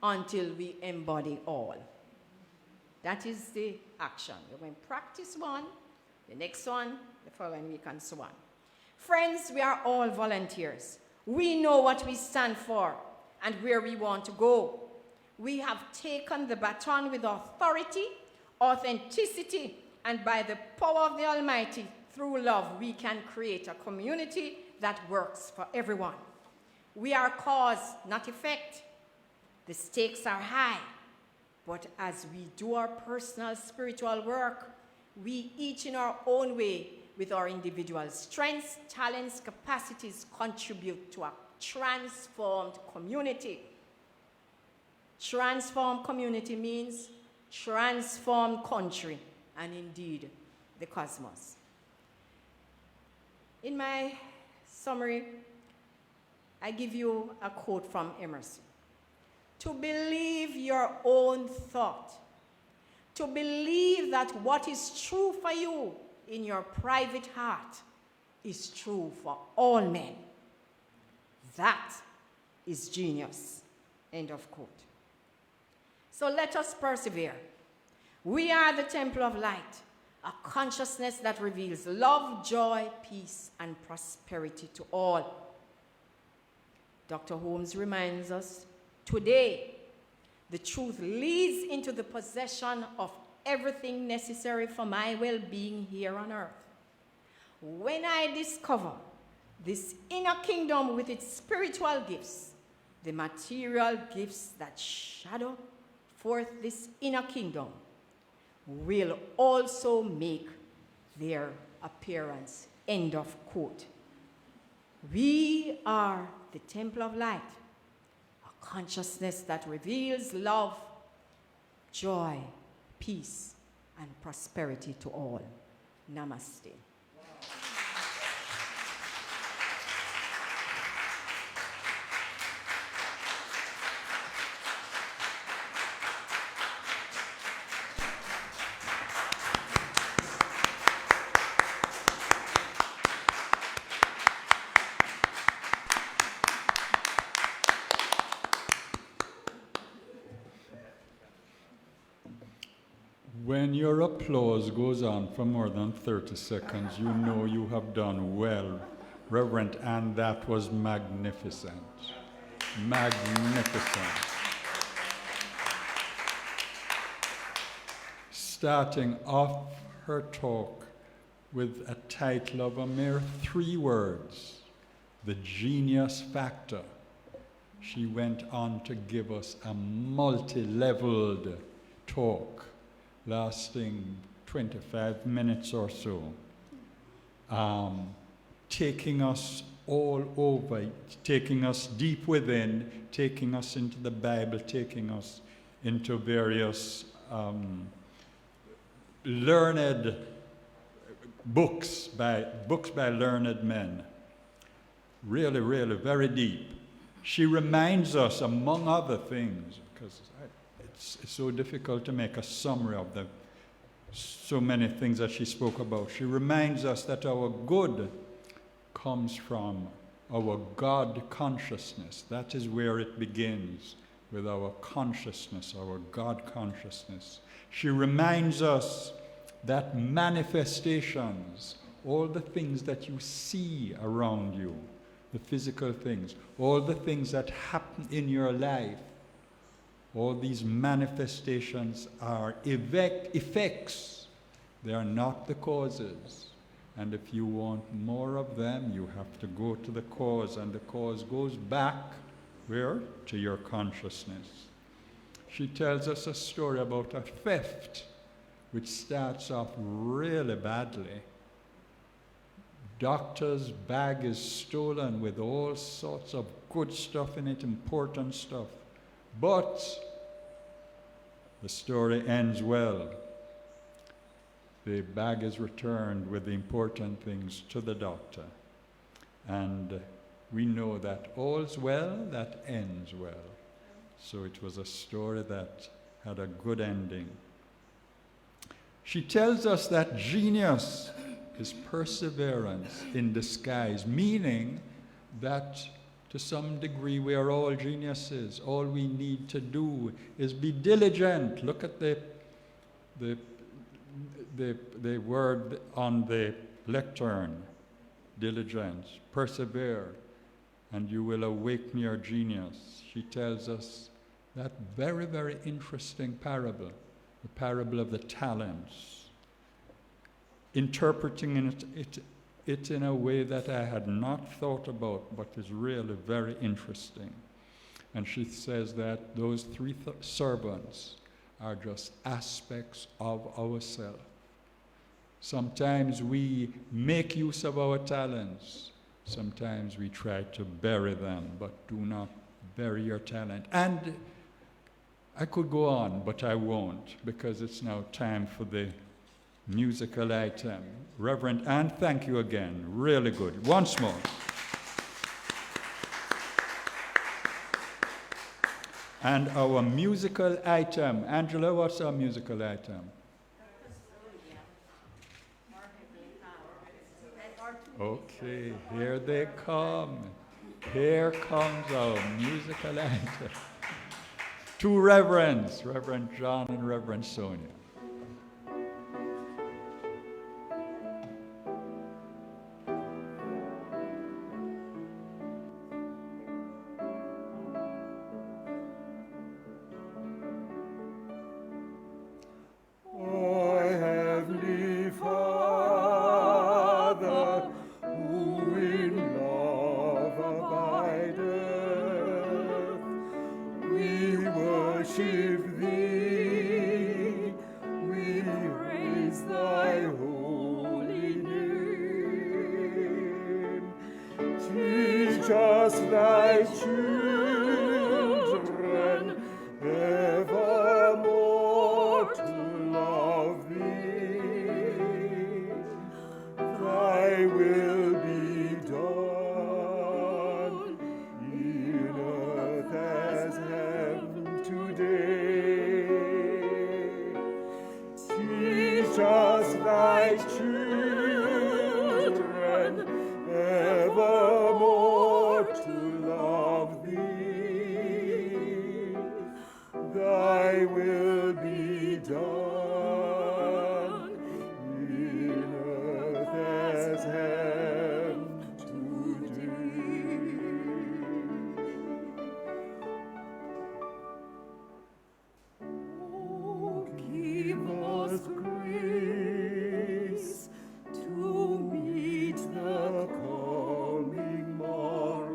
until we embody all. That is the action. We're going to practice one, the next one, the following week, and so on. Friends, we are all volunteers. We know what we stand for and where we want to go. We have taken the baton with authority, authenticity, and by the power of the Almighty, through love, we can create a community that works for everyone. We are cause, not effect. The stakes are high, but as we do our personal spiritual work, we each in our own way, with our individual strengths, talents, capacities, contribute to a transformed community. Transformed community means transformed country, and indeed, the cosmos. In my summary, I give you a quote from Emerson. To believe your own thought, to believe that what is true for you in your private heart is true for all men. That is genius. End of quote. So let us persevere. We are the temple of light, a consciousness that reveals love, joy, peace, and prosperity to all. Dr. Holmes reminds us, today, the truth leads into the possession of everything necessary for my well-being here on earth. When I discover this inner kingdom with its spiritual gifts, the material gifts that shadow forth this inner kingdom will also make their appearance. End of quote. We are the temple of light, a consciousness that reveals love, joy, peace, and prosperity to all. Namaste. When your applause goes on for more than 30 seconds, you know you have done well, Reverend Ann. That was magnificent. Magnificent. Starting off her talk with a title of a mere 3 words, The Genius Factor. She went on to give us a multi-leveled talk lasting 25 minutes or so, taking us all over, taking us deep within, taking us into the Bible, taking us into various learned books by learned men. Really, really very deep. She reminds us, among other things, because it's so difficult to make a summary of the so many things that she spoke about. She reminds us that our good comes from our God consciousness. That is where it begins, with our consciousness, our God consciousness. She reminds us that manifestations, all the things that you see around you, the physical things, all the things that happen in your life, all these manifestations are effects. They are not the causes. And if you want more of them, you have to go to the cause. And the cause goes back, where? To your consciousness. She tells us a story about a theft, which starts off really badly. Doctor's bag is stolen with all sorts of good stuff in it, important stuff. But the story ends well. The bag is returned with the important things to the doctor. And we know that all's well that ends well. So it was a story that had a good ending. She tells us that genius is perseverance in disguise, meaning that to some degree, we are all geniuses. All we need to do is be diligent. Look at the word on the lectern. Diligence, persevere, and you will awaken your genius. She tells us that very, very interesting parable, the parable of the talents, interpreting it in a way that I had not thought about, but is really very interesting. And she says that those 3 servants are just aspects of ourselves. Sometimes we make use of our talents. Sometimes we try to bury them, but do not bury your talent. And I could go on, but I won't, because it's now time for the musical item. Reverend Ann, thank you again. Really good. Once more. And our musical item. Angela, what's our musical item? Okay, here they come. Here comes our musical item. 2 reverends, Reverend John and Reverend Sonia. us thy children, evermore to love thee. Thy will be done in earth as heaven today. Teach us thy children, evermore to love thee. Thy will be done in earth as heaven today. Oh, give us grace to meet the coming morrow.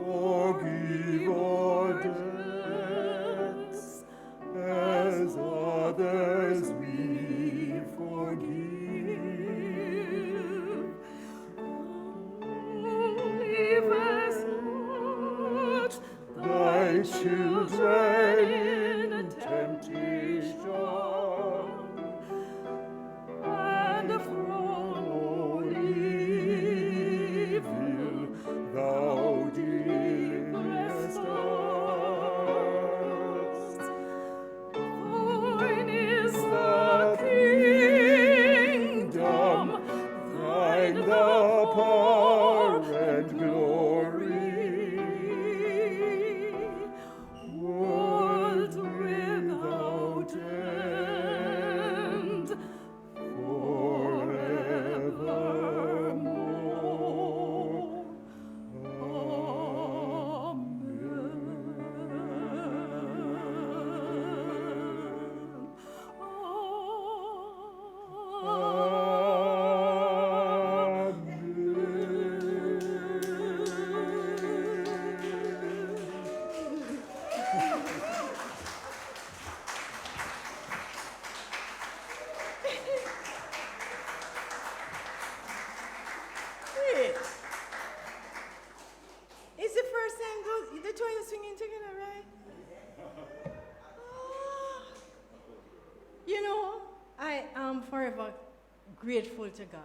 Forgive our debts as others we forgive. Leave us not thy children in temptation, and from all evil thou deliverest us. Thine is the kingdom, thine the power and glory, world without end, forevermore. It's the first time the two of you singing together, right? Oh. You know, I am forever grateful to God.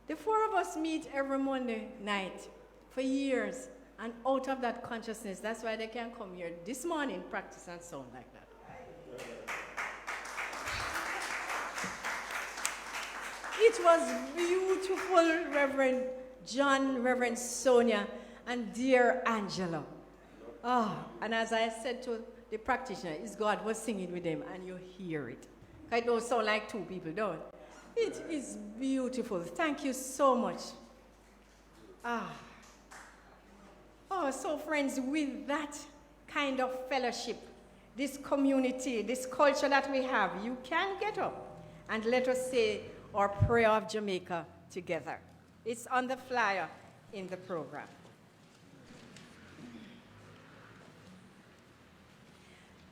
The four of us meet every Monday night for years, and out of that consciousness, that's why they can come here this morning, practice and sound like that. It was beautiful, Reverend John, Reverend Sonia, and dear Angela. And as I said to the practitioner, it's God was singing with them, and you hear it. It don't sound like two people, don't it? It is beautiful. Thank you so much. So friends, with that kind of fellowship, this community, this culture that we have, you can get up and let us say our prayer of Jamaica together. It's on the flyer in the program.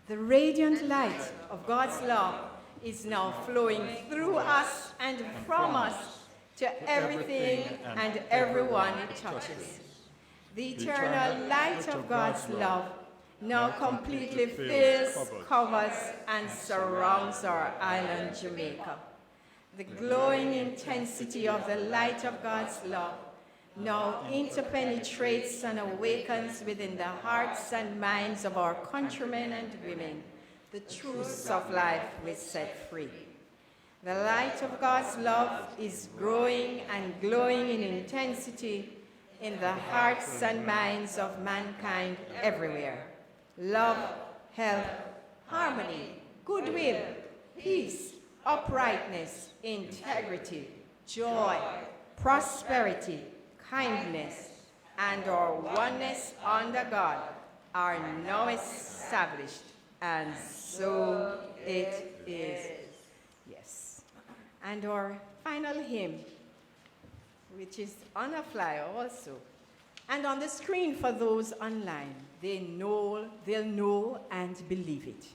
The radiant light of God's love is now flowing through us and from us to everything and everyone it touches. The eternal light of God's love now completely fills, covers, and surrounds our island, Jamaica. The glowing intensity of the light of God's love now interpenetrates and awakens within the hearts and minds of our countrymen and women the truths of life we set free. The light of God's love is growing and glowing in intensity in the hearts and minds of mankind everywhere. Love, health, harmony, goodwill, peace, uprightness, integrity, joy, prosperity, kindness, and our oneness under God are now established, and so it is. Yes. And our final hymn, which is on a flyer also, and on the screen for those online, they'll know and believe it.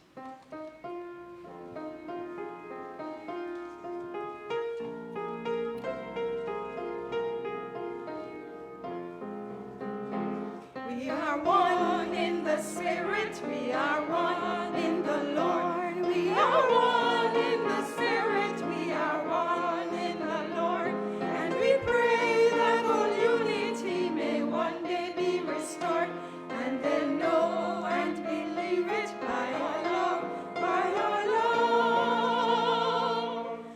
We are one in the Spirit. We are one in the Lord. We are one in the Spirit. We are one in the Lord. And we pray that all unity may one day be restored. And they'll know and believe it by our love, by our love.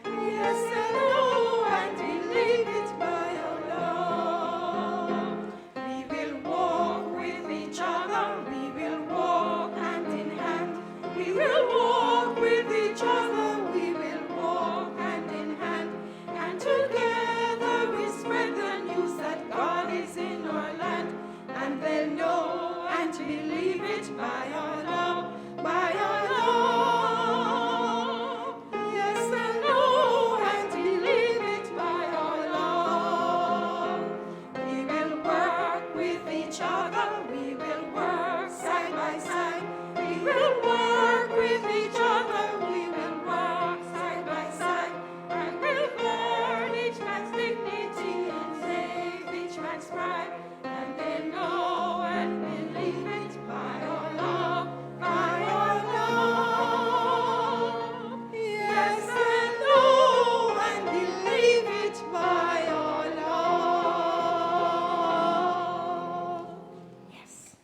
Yes, they'll know and believe it by our love. We will walk with each other. We will walk hand in hand. We will walk with each other. We will walk hand in hand. And together we spread the news that God is in our land. And they'll know and believe it by our love, by our love. Yes, they'll know and believe it by our love. We will work with each other. We will work side by side. We will work with each other. We will work side by side. And we'll burn each man's dignity and save each man's pride. And they know and believe it by our love, by our love. Yes, they know and believe it by our love. Yes.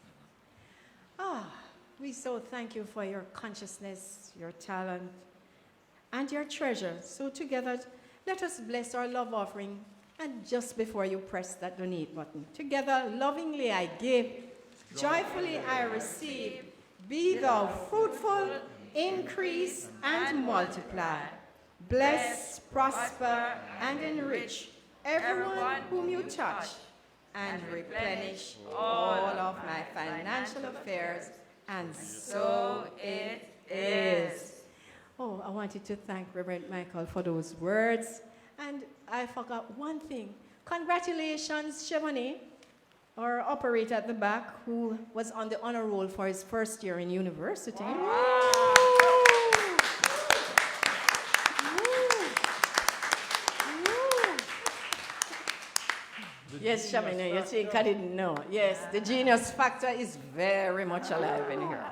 We so thank you for your consciousness, your talent, and your treasure. So together, let us bless our love offering. And just before you press that donate button, together, lovingly I give, joyfully I receive. Be thou fruitful, increase, and multiply. Bless, prosper, and enrich everyone whom you touch, and replenish all of my financial affairs. And so it is. Oh, I wanted to thank Rev Michael for those words. And I forgot one thing. Congratulations, Chevrolet, our operator at the back, who was on the honor roll for his first year in university. Wow. Yes, Chevrolet, you think I didn't know. Yes, the genius factor is very much alive in here.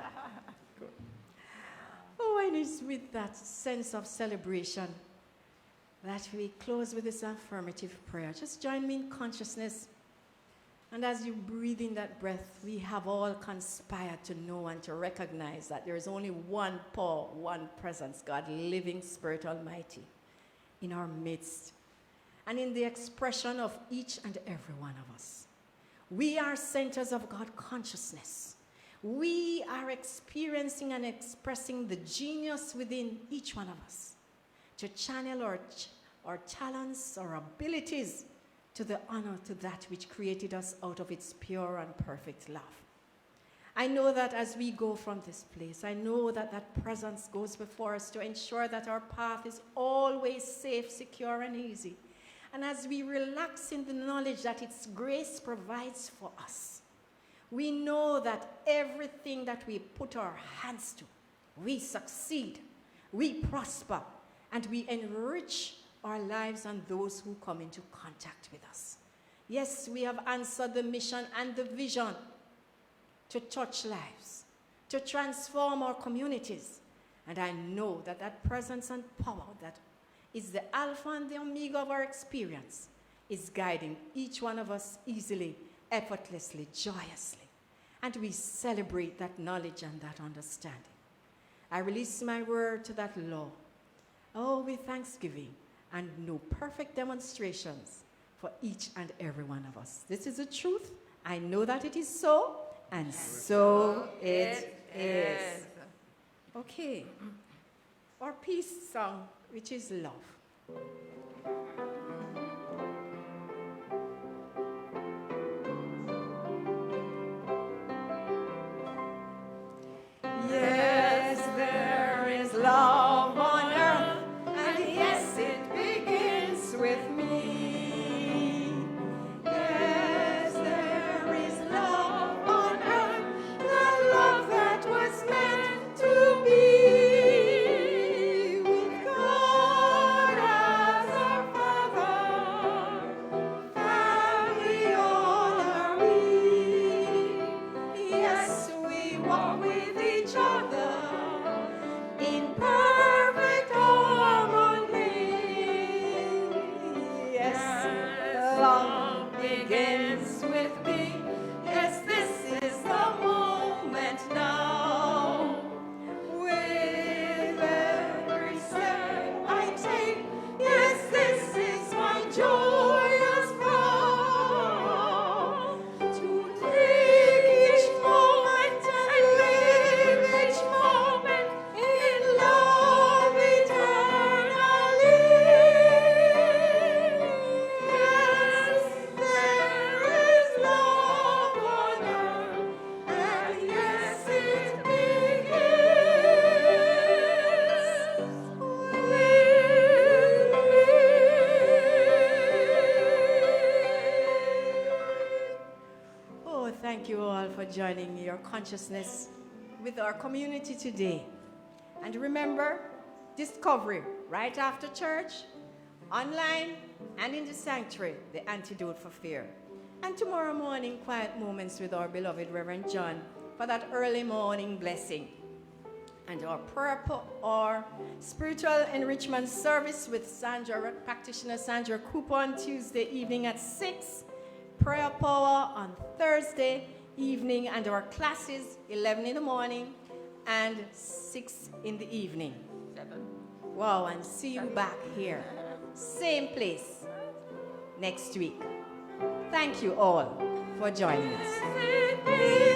Oh, and it's with that sense of celebration that we close with this affirmative prayer. Just join me in consciousness. And as you breathe in that breath, we have all conspired to know and to recognize that there is only one power, one presence, God, living Spirit Almighty, in our midst and in the expression of each and every one of us. We are centers of God consciousness. We are experiencing and expressing the genius within each one of us, to channel our talents, our abilities to the honor to that which created us out of its pure and perfect love. I know that as we go from this place, I know that that presence goes before us to ensure that our path is always safe, secure, and easy. And as we relax in the knowledge that its grace provides for us, we know that everything that we put our hands to, we succeed, we prosper, and we enrich our lives and those who come into contact with us. Yes, we have answered the mission and the vision to touch lives, to transform our communities. And I know that that presence and power that is the alpha and the omega of our experience is guiding each one of us easily, effortlessly, joyously. And we celebrate that knowledge and that understanding. I release my word to that law. Oh, with thanksgiving and no perfect demonstrations for each and every one of us. This is the truth. I know that it is so, and so it is. Okay. Our peace song, which is love. Yes, there is love on earth, and yes, it begins with me. Yes, there is love on earth, the love that was meant to be with God as love begins with me. Yes, this is the moment now. With every step I take, yes, this is my joyous vow. To take each moment and live each moment in love eternally. Yes, there is love on earth, and yes, it begins with me. Oh, thank you all for joining your consciousness with our community today. And remember, discovery right after church, online, and in the sanctuary, the antidote for fear. And tomorrow morning, quiet moments with our beloved Reverend John for that early morning blessing. And our spiritual enrichment service with Sandra, practitioner Sandra Cooper on Tuesday evening at 6. Prayer power on Thursday evening, and our classes 11 in the morning and 6 in the evening. 7. Wow, and see you back here, same place, next week. Thank you all for joining us.